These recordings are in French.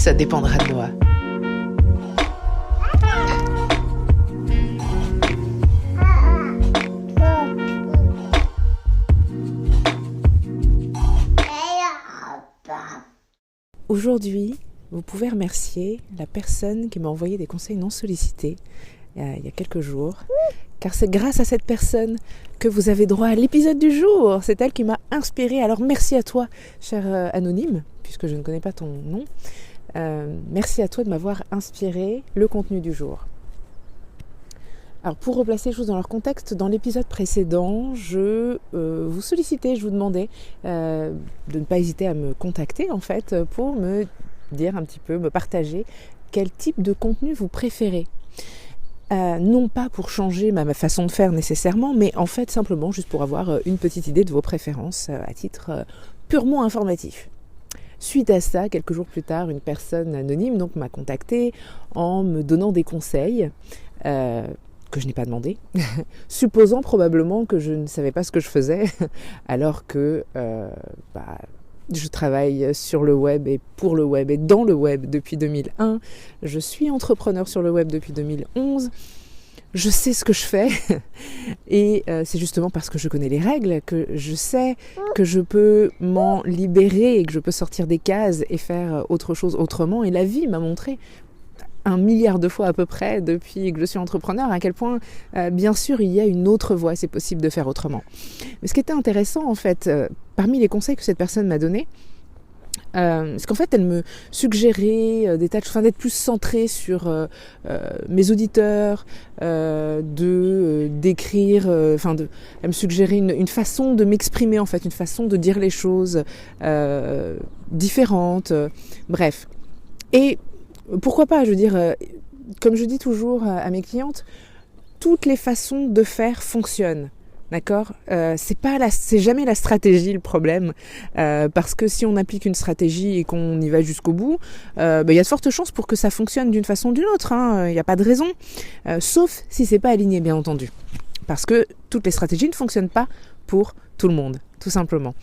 Ça dépendra de moi. Aujourd'hui, vous pouvez remercier la personne qui m'a envoyé des conseils non sollicités il y a quelques jours, car c'est grâce à cette personne que vous avez droit à l'épisode du jour. C'est elle qui m'a inspirée. Alors merci à toi, cher anonyme, puisque je ne connais pas ton nom. Merci à toi de m'avoir inspiré le contenu du jour. Alors pour replacer les choses dans leur contexte, dans l'épisode précédent, je vous sollicitais, je vous demandais de ne pas hésiter à me contacter en fait pour me dire un petit peu, me partager quel type de contenu vous préférez. Non pas pour changer ma façon de faire nécessairement, mais en fait simplement juste pour avoir une petite idée de vos préférences à titre purement informatif. Suite à ça, quelques jours plus tard, une personne anonyme donc m'a contactée en me donnant des conseils que je n'ai pas demandé, supposant probablement que je ne savais pas ce que je faisais, alors que je travaille sur le web et pour le web et dans le web depuis 2001. Je suis entrepreneur sur le web depuis 2011. Je sais ce que je fais et c'est justement parce que je connais les règles que je sais que je peux m'en libérer et que je peux sortir des cases et faire autre chose autrement. Et la vie m'a montré 1 milliard de fois à peu près depuis que je suis entrepreneur, à quel point, bien sûr, il y a une autre voie, c'est possible de faire autrement. Mais ce qui était intéressant, en fait, parmi les conseils que cette personne m'a donnés, c'est qu'en fait, elle me suggérait des tas de choses, d'être plus centrée sur mes auditeurs, d'écrire, elle me suggérait une façon de m'exprimer, en fait, une façon de dire les choses différentes, bref. Et pourquoi pas, je veux dire, comme je dis toujours à mes clientes, toutes les façons de faire fonctionnent, d'accord ? C'est jamais la stratégie le problème, parce que si on applique une stratégie et qu'on y va jusqu'au bout, y a de fortes chances pour que ça fonctionne d'une façon ou d'une autre, il n'y a pas de raison, sauf si c'est pas aligné, bien entendu, parce que toutes les stratégies ne fonctionnent pas pour tout le monde, tout simplement.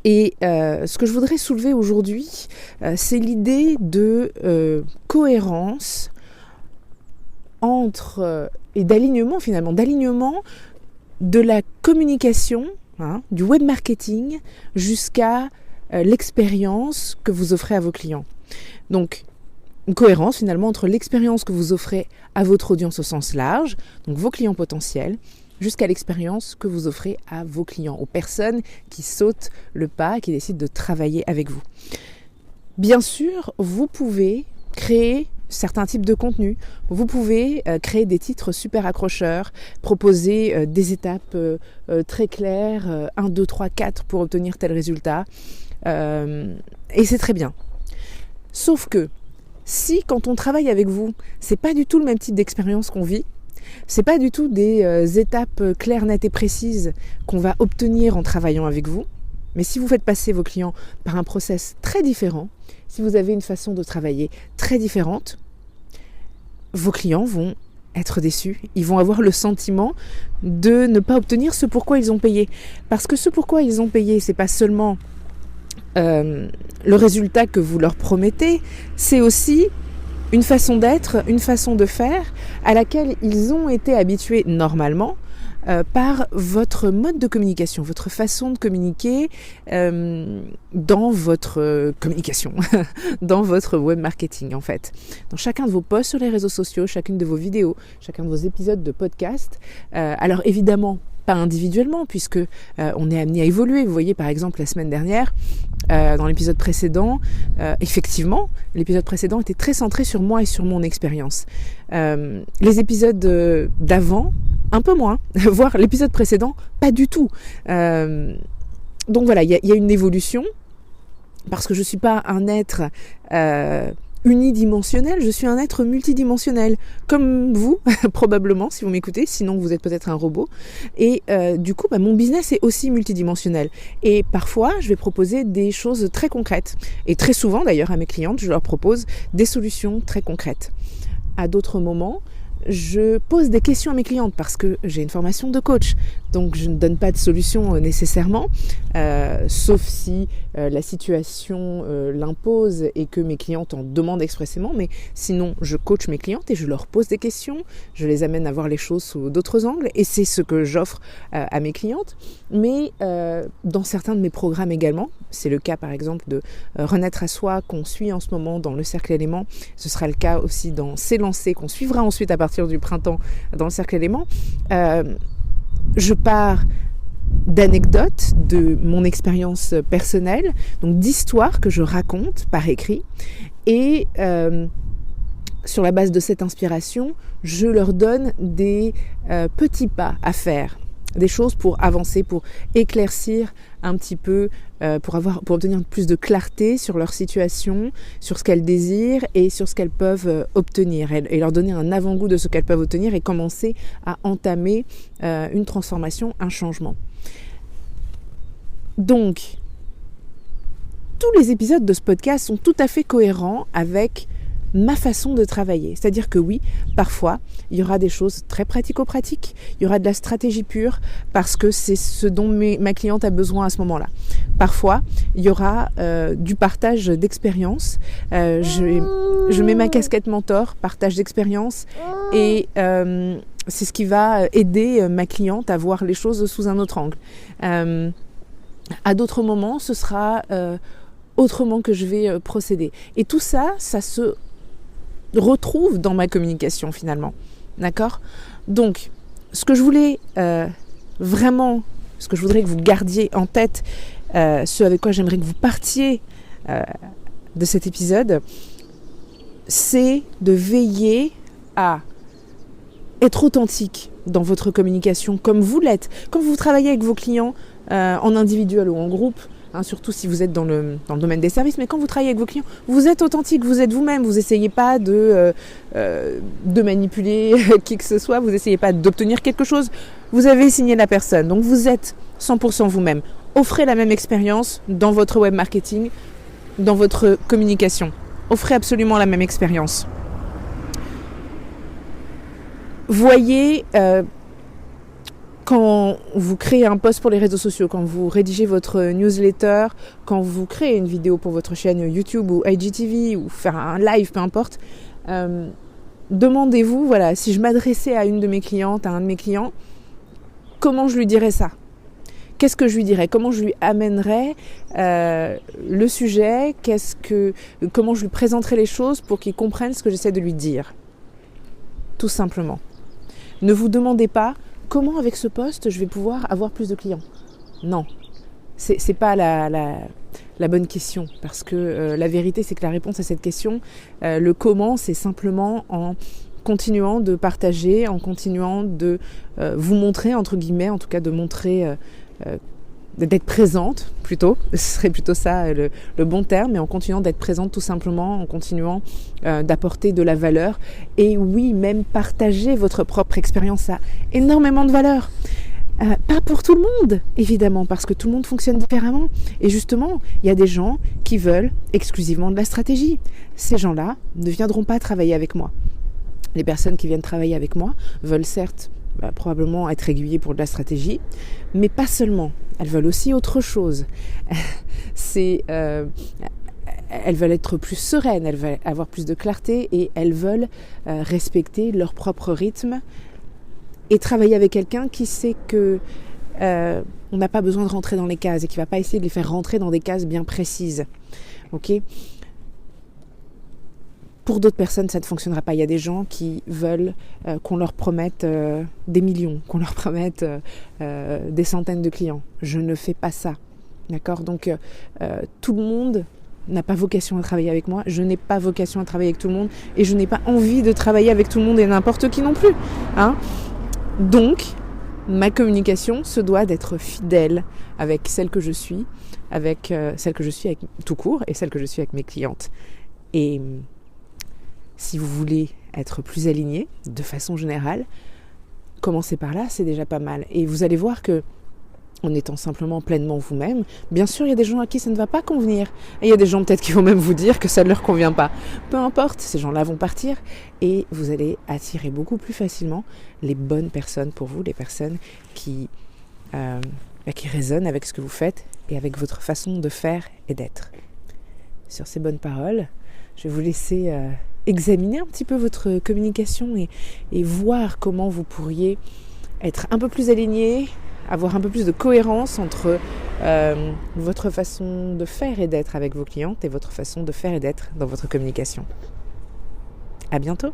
Et ce que je voudrais soulever aujourd'hui, c'est l'idée de cohérence et d'alignement finalement, d'alignement de la communication, du web marketing jusqu'à l'expérience que vous offrez à vos clients. Donc, une cohérence finalement entre l'expérience que vous offrez à votre audience au sens large, donc vos clients potentiels, jusqu'à l'expérience que vous offrez à vos clients, aux personnes qui sautent le pas, qui décident de travailler avec vous. Bien sûr, vous pouvez créer certains types de contenus, vous pouvez créer des titres super accrocheurs, proposer des étapes très claires, 1, 2, 3, 4 pour obtenir tel résultat, et c'est très bien. Sauf que, si quand on travaille avec vous, c'est pas du tout le même type d'expérience qu'on vit, c'est pas du tout des étapes claires, nettes et précises qu'on va obtenir en travaillant avec vous. Mais si vous faites passer vos clients par un process très différent, si vous avez une façon de travailler très différente, vos clients vont être déçus. Ils vont avoir le sentiment de ne pas obtenir ce pourquoi ils ont payé. Parce que ce pourquoi ils ont payé, c'est pas seulement le résultat que vous leur promettez, c'est aussi une façon d'être, une façon de faire à laquelle ils ont été habitués normalement par votre mode de communication, votre façon de communiquer dans votre communication, dans votre web marketing en fait. Dans chacun de vos posts sur les réseaux sociaux, chacune de vos vidéos, chacun de vos épisodes de podcast. Alors évidemment, pas individuellement, puisque on est amené à évoluer. Vous voyez, par exemple, la semaine dernière, dans l'épisode précédent, effectivement, l'épisode précédent était très centré sur moi et sur mon expérience. Les épisodes d'avant, un peu moins, voire l'épisode précédent, pas du tout. Donc voilà, il y a une évolution, parce que je ne suis pas un être unidimensionnel, je suis un être multidimensionnel, comme vous, probablement, si vous m'écoutez, sinon vous êtes peut-être un robot. Et du coup, mon business est aussi multidimensionnel. Et parfois, je vais proposer des choses très concrètes. Et très souvent, d'ailleurs, à mes clientes, je leur propose des solutions très concrètes. À d'autres moments, je pose des questions à mes clientes parce que j'ai une formation de coach. Donc je ne donne pas de solution nécessairement, sauf si la situation l'impose et que mes clientes en demandent expressément. Mais sinon, je coach mes clientes et je leur pose des questions. Je les amène à voir les choses sous d'autres angles et c'est ce que j'offre à mes clientes. Mais dans certains de mes programmes également, c'est le cas par exemple de Renaître à soi qu'on suit en ce moment dans le Cercle Élément. Ce sera le cas aussi dans S'élancer qu'on suivra ensuite à partir du printemps dans le Cercle Élément. Je pars d'anecdotes de mon expérience personnelle, donc d'histoires que je raconte par écrit et sur la base de cette inspiration, je leur donne des petits pas à faire, des choses pour avancer, pour éclaircir un petit peu, pour obtenir plus de clarté sur leur situation, sur ce qu'elles désirent et sur ce qu'elles peuvent obtenir et leur donner un avant-goût de ce qu'elles peuvent obtenir et commencer à entamer une transformation, un changement. Donc, tous les épisodes de ce podcast sont tout à fait cohérents avec ma façon de travailler. C'est-à-dire que oui, parfois, il y aura des choses très pratico-pratiques, il y aura de la stratégie pure parce que c'est ce dont ma cliente a besoin à ce moment-là. Parfois, il y aura du partage d'expérience. Je mets ma casquette mentor, partage d'expérience et c'est ce qui va aider ma cliente à voir les choses sous un autre angle. À d'autres moments, ce sera autrement que je vais procéder. Et tout ça, ça se retrouve dans ma communication finalement. D'accord ? Donc, ce que je voulais ce que je voudrais que vous gardiez en tête, ce avec quoi j'aimerais que vous partiez de cet épisode, c'est de veiller à être authentique dans votre communication comme vous l'êtes. Quand vous travaillez avec vos clients en individuel ou en groupe, surtout si vous êtes dans le domaine des services, mais quand vous travaillez avec vos clients, vous êtes authentique, vous êtes vous-même, vous n'essayez pas de manipuler qui que ce soit, vous n'essayez pas d'obtenir quelque chose, vous avez signé la personne, donc vous êtes 100% vous-même. Offrez la même expérience dans votre web marketing, dans votre communication. Offrez absolument la même expérience. Voyez quand vous créez un post pour les réseaux sociaux, quand vous rédigez votre newsletter, quand vous créez une vidéo pour votre chaîne YouTube ou IGTV ou faire un live, peu importe, demandez-vous, voilà, si je m'adressais à une de mes clientes, à un de mes clients, comment je lui dirais ça ? Qu'est-ce que je lui dirais ? Comment je lui amènerais le sujet ? Comment je lui présenterais les choses pour qu'il comprenne ce que j'essaie de lui dire ? Tout simplement. Ne vous demandez pas comment avec ce poste je vais pouvoir avoir plus de clients. Non, c'est pas la bonne question parce que la vérité c'est que la réponse à cette question, le comment, c'est simplement en continuant de partager, en continuant de vous montrer, entre guillemets, en tout cas de montrer, d'être présente plutôt, ce serait plutôt ça le bon terme, mais en continuant d'être présente tout simplement, en continuant d'apporter de la valeur. Et oui, même partager votre propre expérience a énormément de valeur. Pas pour tout le monde, évidemment, parce que tout le monde fonctionne différemment. Et justement, il y a des gens qui veulent exclusivement de la stratégie. Ces gens-là ne viendront pas travailler avec moi. Les personnes qui viennent travailler avec moi veulent certes probablement être aiguillées pour de la stratégie, mais pas seulement. Elles veulent aussi autre chose. Elles veulent être plus sereines, elles veulent avoir plus de clarté et elles veulent respecter leur propre rythme et travailler avec quelqu'un qui sait que on n'a pas besoin de rentrer dans les cases et qui ne va pas essayer de les faire rentrer dans des cases bien précises. Ok ? Pour d'autres personnes, ça ne fonctionnera pas. Il y a des gens qui veulent qu'on leur promette des millions, qu'on leur promette des centaines de clients. Je ne fais pas ça. D'accord ? Donc, tout le monde n'a pas vocation à travailler avec moi. Je n'ai pas vocation à travailler avec tout le monde. Et je n'ai pas envie de travailler avec tout le monde et n'importe qui non plus. Donc, ma communication se doit d'être fidèle avec celle que je suis, avec celle que je suis avec tout court et celle que je suis avec mes clientes. Et si vous voulez être plus aligné, de façon générale, commencez par là, c'est déjà pas mal. Et vous allez voir que en étant simplement pleinement vous-même. Bien sûr, il y a des gens à qui ça ne va pas convenir. Et il y a des gens peut-être qui vont même vous dire que ça ne leur convient pas. Peu importe, ces gens-là vont partir et vous allez attirer beaucoup plus facilement les bonnes personnes pour vous, les personnes qui résonnent avec ce que vous faites et avec votre façon de faire et d'être. Sur ces bonnes paroles, je vais vous laisser examiner un petit peu votre communication et voir comment vous pourriez être un peu plus aligné, avoir un peu plus de cohérence entre votre façon de faire et d'être avec vos clientes et votre façon de faire et d'être dans votre communication. À bientôt!